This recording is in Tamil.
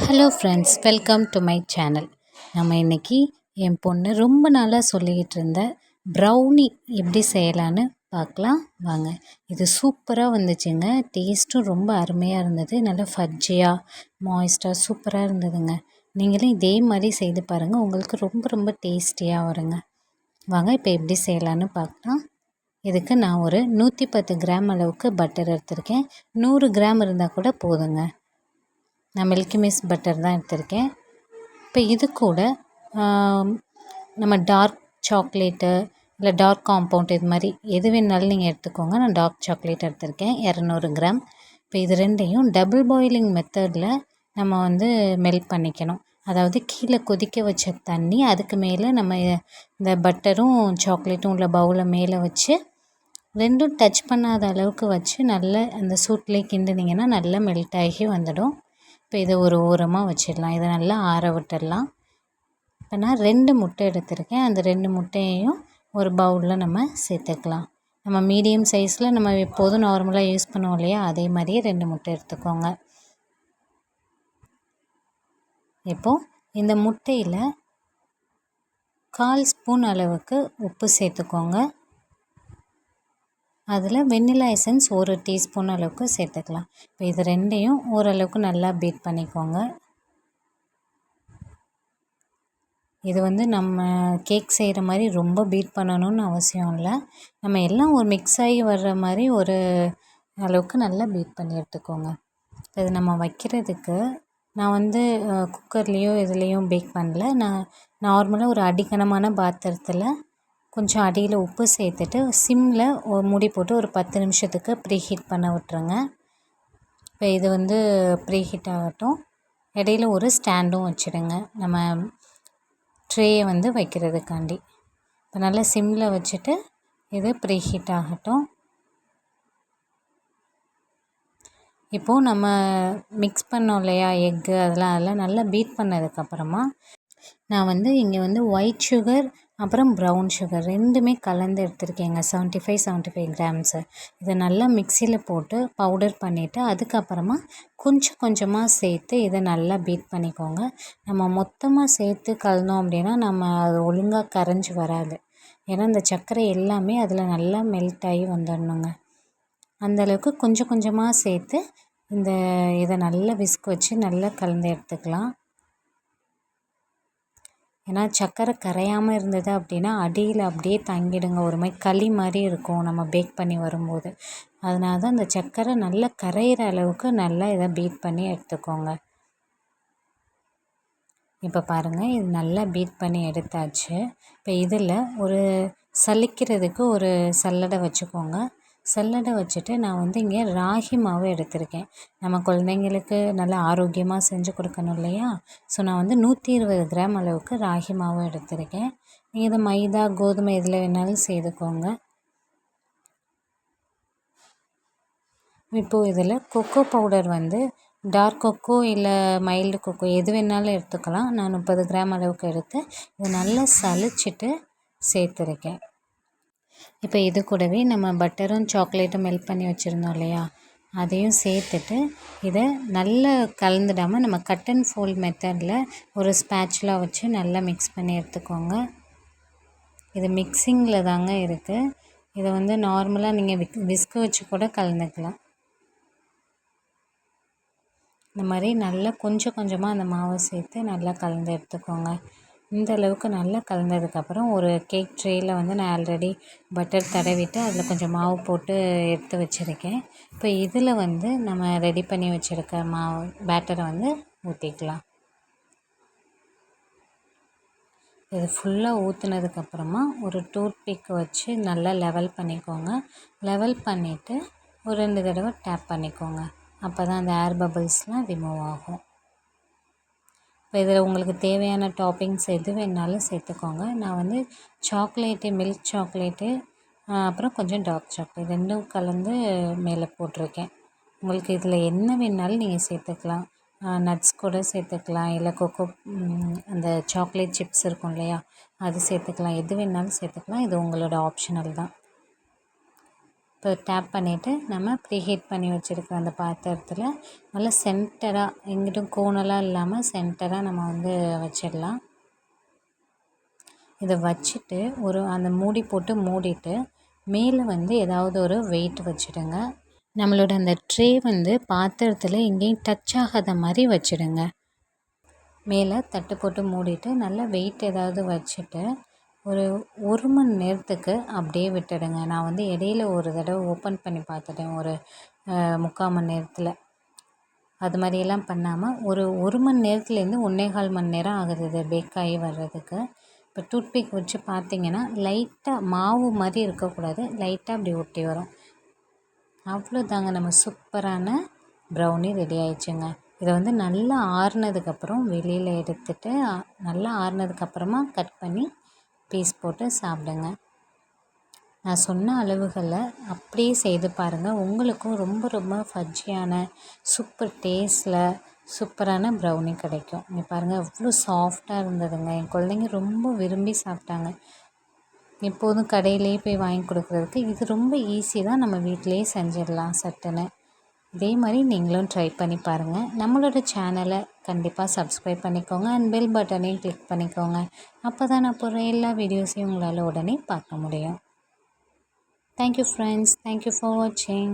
Hello friends, welcome to my channel. நம்ம இன்றைக்கி என் பொண்ணு ரொம்ப நாளாக சொல்லிக்கிட்டு இருந்த ப்ரௌனி எப்படி செய்யலான்னு பார்க்கலாம் வாங்க. இது சூப்பராக வந்துச்சுங்க. டேஸ்ட்டும் ரொம்ப அருமையாக இருந்தது. நல்லா ஃபஜ்ஜியாக மாய்ஸ்டாக சூப்பராக இருந்ததுங்க. நீங்களும் இதே மாதிரி செய்து பாருங்கள், உங்களுக்கு ரொம்ப ரொம்ப டேஸ்டியாக வருங்க. வாங்க இப்போ எப்படி செய்யலான்னு பார்க்கலாம். இதுக்கு நான் ஒரு 110 கிராம் அளவுக்கு பட்டர் எடுத்திருக்கேன். 100 கிராம் இருந்தால் கூட போதுங்க. நான் மில்கி மிஸ் பட்டர் தான் எடுத்திருக்கேன். இப்போ இது கூட நம்ம டார்க் சாக்லேட்டு இல்லை டார்க் காம்பவுண்ட் இது மாதிரி எது வேணாலும் நீங்கள் எடுத்துக்கோங்க. நான் டார்க் சாக்லேட் எடுத்திருக்கேன் 200 கிராம். இப்போ இது ரெண்டையும் டபுள் பாயிலிங் மெத்தடில் நம்ம வந்து மெல்ட் பண்ணிக்கணும். அதாவது கீழே கொதிக்க வச்ச தண்ணி, அதுக்கு மேலே நம்ம இந்த பட்டரும் சாக்லேட்டும் உள்ள பவுலை மேலே வச்சு ரெண்டும் டச் பண்ணாத அளவுக்கு வச்சு நல்லா அந்த சூட்லேயே கிண்டுனிங்கன்னா நல்லா மெல்ட் ஆகி வந்துடும். இப்போ இதை ஒரு ஓரமாக வச்சிடலாம். இதை நல்லா ஆற விட்டுடலாம். இப்போ நான் 2 முட்டை எடுத்திருக்கேன். அந்த 2 முட்டையையும் ஒரு பவுலில் நம்ம சேர்த்துக்கலாம். நம்ம மீடியம் சைஸில் நம்ம எப்போதும் நார்மலாக யூஸ் பண்ணுவோம் இல்லையா, அதே மாதிரியே 2 முட்டை எடுத்துக்கோங்க. இப்போது இந்த முட்டையில் 1/4 ஸ்பூன் அளவுக்கு உப்பு சேர்த்துக்கோங்க. அதில் வெண்ணிலா எசன்ஸ் 1 டீஸ்பூன் அளவுக்கு சேர்த்துக்கலாம். இப்போ இது ரெண்டையும் ஓரளவுக்கு நல்லா பீட் பண்ணிக்கோங்க. இது வந்து நம்ம கேக் செய்கிற மாதிரி ரொம்ப பீட் பண்ணணும்னு அவசியம் இல்லை. நம்ம எல்லாம் ஒரு மிக்ஸ் ஆகி வர்ற மாதிரி ஒரு அளவுக்கு நல்லா பீட் பண்ணி எடுத்துக்கோங்க. இது நம்ம வைக்கிறதுக்கு நான் வந்து குக்கர்லேயோ இதுலேயும் பேக் பண்ணல. நான் நார்மலாக ஒரு அடிக்கனமான பாத்திரத்தில் கொஞ்சம் அடியில் உப்பு சேர்த்துட்டு சிம்மில் மூடி போட்டு ஒரு 10 நிமிஷத்துக்கு ப்ரீஹீட் பண்ண விட்டுருங்க. இப்போ இது வந்து ப்ரீஹீட் ஆகட்டும். இடையில ஒரு ஸ்டாண்டும் வச்சுடுங்க நம்ம ட்ரேயை வந்து வைக்கிறதுக்காண்டி. இப்போ நல்லா சிம்மில் வச்சுட்டு இது ப்ரீஹீட் ஆகட்டும். இப்போது நம்ம மிக்ஸ் பண்ணோம் இல்லையா எக்கு, அதெல்லாம் நல்லா பீட் பண்ணதுக்கப்புறமா நான் வந்து இங்கே வந்து ஒயிட் சுகர் அப்புறம் ப்ரௌன் சுகர் ரெண்டுமே கலந்து எடுத்துருக்கேங்க. 75 கிராம்ஸு. இதை நல்லா மிக்சியில் போட்டு பவுடர் பண்ணிவிட்டு அதுக்கப்புறமா கொஞ்சம் கொஞ்சமாக சேர்த்து இதை நல்லா பீட் பண்ணிக்கோங்க. நம்ம மொத்தமாக சேர்த்து கலந்தோம் அப்படின்னா நம்ம அது ஒழுங்காக கரைஞ்சி வராது. ஏன்னா இந்த சர்க்கரை எல்லாமே அதில் நல்லா மெல்ட் ஆகி வந்துடணுங்க. அந்தளவுக்கு கொஞ்சம் கொஞ்சமாக சேர்த்து இதை நல்லா விஸ்க் வச்சு நல்லா கலந்து எடுத்துக்கலாம். ஏன்னா சர்க்கரை கரையாமல் இருந்தது அப்படின்னா அடியில் அப்படியே தங்கிடுங்க. ஒரு மாதிரி களி மாதிரி இருக்கும் நம்ம பேக் பண்ணி வரும்போது. அதனால தான் அந்த சர்க்கரை நல்லா கரையிற அளவுக்கு நல்லா இதை பீட் பண்ணி எடுத்துக்கோங்க. இப்போ பாருங்கள், இது நல்லா பீட் பண்ணி எடுத்தாச்சு. இப்போ இதில் ஒரு சலிக்கிறதுக்கு ஒரு சல்லடை வச்சுக்கோங்க. சல்லடை வச்சுட்டு நான் வந்து இங்கே ராகி மாவு எடுத்திருக்கேன். நம்ம குழந்தைங்களுக்கு நல்லா ஆரோக்கியமாக செஞ்சு கொடுக்கணும் இல்லையா. ஸோ நான் வந்து 120 கிராம் அளவுக்கு ராகி மாவு எடுத்திருக்கேன். நீங்கள் இதை மைதா கோதுமை இதில் வேணாலும் செய்துக்கோங்க. இப்போது இதில் கொக்கோ பவுடர் வந்து டார்க் கொக்கோ இல்லை மைல்டு கொக்கோ எது வேணாலும் எடுத்துக்கலாம். நான் 30 கிராம் அளவுக்கு எடுத்து இதை நல்லா சலிச்சிட்டு சேர்த்துருக்கேன். இப்போ இது கூடவே நம்ம பட்டரும் சாக்லேட்டும் மெல்ட் பண்ணி வச்சுருந்தோம் இல்லையா, அதையும் சேர்த்துட்டு இதை நல்லா கலந்துடாமல் நம்ம கட் அண்ட் ஃபோல்ட் மெத்தடில் ஒரு ஸ்பேட்சுலா வச்சு நல்லா மிக்ஸ் பண்ணி எடுத்துக்கோங்க. இது மிக்சிங்கில் தாங்க இருக்குது. இதை வந்து நார்மலாக நீங்கள் விஸ்க் வச்சு கூட கலந்துக்கலாம். இந்த மாதிரி நல்லா கொஞ்சம் கொஞ்சமாக அந்த மாவை சேர்த்து நல்லா கலந்து எடுத்துக்கோங்க. இந்த அளவுக்கு நல்லா கலந்ததுக்கப்புறம் ஒரு கேக் ட்ரேயில் வந்து நான் ஆல்ரெடி பட்டர் தடவிட்டு அதில் கொஞ்சம் மாவு போட்டு எடுத்து வச்சுருக்கேன். இப்போ இதில் வந்து நம்ம ரெடி பண்ணி வச்சுருக்க மாவு பேட்டரை வந்து ஊற்றிக்கலாம். இது ஃபுல்லாக ஊற்றுனதுக்கப்புறமா ஒரு டூத் பிக் வச்சு நல்லா லெவல் பண்ணிக்கோங்க. லெவல் பண்ணிவிட்டு ஒரு 2 தடவை டேப் பண்ணிக்கோங்க. அப்போ தான் அந்த ஏர் பபிள்ஸ்லாம் ரிமூவ் ஆகும். இப்போ இதில் உங்களுக்கு தேவையான டாப்பிங்ஸ் எது வேணாலும் சேர்த்துக்கோங்க. நான் வந்து சாக்லேட்டு, மில்க் சாக்லேட்டு அப்புறம் கொஞ்சம் டார்க் சாக்லேட் ரெண்டும் கலந்து மேலே போட்டிருக்கேன். உங்களுக்கு இதில் என்ன வேணாலும் நீங்கள் சேர்த்துக்கலாம். நட்ஸ் கூட சேர்த்துக்கலாம், இல்லை கொக்கோ அந்த சாக்லேட் சிப்ஸ் இருக்கும் இல்லையா, அது சேர்த்துக்கலாம். எது வேணாலும் சேர்த்துக்கலாம். இது உங்களோட ஆப்ஷனல் தான். இப்போ டேப் பண்ணிவிட்டு நம்ம ப்ரீஹீட் பண்ணி வச்சுருக்க அந்த பாத்திரத்தில் நல்லா சென்டராக எங்கிட்டும் கோணலாக இல்லாமல் சென்டராக நம்ம வந்து வச்சிடலாம். இதை வச்சுட்டு அந்த மூடி போட்டு மூடிட்டு மேலே வந்து ஏதாவது ஒரு வெயிட் வச்சுடுங்க. நம்மளோட அந்த ட்ரே வந்து பாத்திரத்தில் எங்கேயும் டச் ஆகாத மாதிரி வச்சுடுங்க. மேலே தட்டு போட்டு மூடிட்டு நல்லா வெயிட் ஏதாவது வச்சுட்டு ஒரு மணி நேரத்துக்கு அப்படியே விட்டுடுங்க. நான் வந்து இடையில ஒரு தடவை ஓப்பன் பண்ணி பார்த்துட்டேன், ஒரு 3/4 மணி நேரத்தில். அது மாதிரியெல்லாம் பண்ணாமல் ஒரு மணி நேரத்துலேருந்து 1.25 மணி நேரம் ஆகுது இது பேக் ஆகி வர்றதுக்கு. இப்போ டூத்பிக் வச்சு பார்த்தீங்கன்னா லைட்டாக மாவு மாதிரி இருக்கக்கூடாது, லைட்டாக அப்படி ஒட்டி வரும். அவ்வளோதாங்க, நம்ம சூப்பரான ப்ரௌனி ரெடி ஆயிடுச்சுங்க. இதை வந்து நல்லா ஆறுனதுக்கப்புறம் வெளியில் எடுத்துட்டு நல்லா ஆறுனதுக்கப்புறமா கட் பண்ணி பீஸ் போட்டு சாப்பிடுங்க. நான் சொன்ன அளவுகளை அப்படியே செய்து பாருங்கள். உங்களுக்கும் ரொம்ப ரொம்ப ஃபஜ்ஜியான சூப்பர் டேஸ்ட்டில் சூப்பரான ப்ரௌனி கிடைக்கும். இங்கே பாருங்கள் எவ்வளோ சாஃப்டாக இருந்ததுங்க. என் குழந்தைங்க ரொம்ப விரும்பி சாப்பிட்டாங்க. எப்போதும் கடையிலேயே போய் வாங்கி கொடுக்குறதுக்கு இது ரொம்ப ஈஸி தான், நம்ம வீட்டிலையே செஞ்சிடலாம் சட்டுன்னு. இதே மாதிரி நீங்களும் ட்ரை பண்ணி பாருங்கள். நம்மளோட சேனலை கண்டிப்பாக சப்ஸ்கிரைப் பண்ணிக்கோங்க அண்ட் பெல் பட்டனையும் கிளிக் பண்ணிக்கோங்க. அப்போ தான் நான் போடுற எல்லா வீடியோஸையும் உங்களால் உடனே பார்க்க முடியும். தேங்க்யூ ஃப்ரெண்ட்ஸ், தேங்க்யூ ஃபார் வாட்சிங்.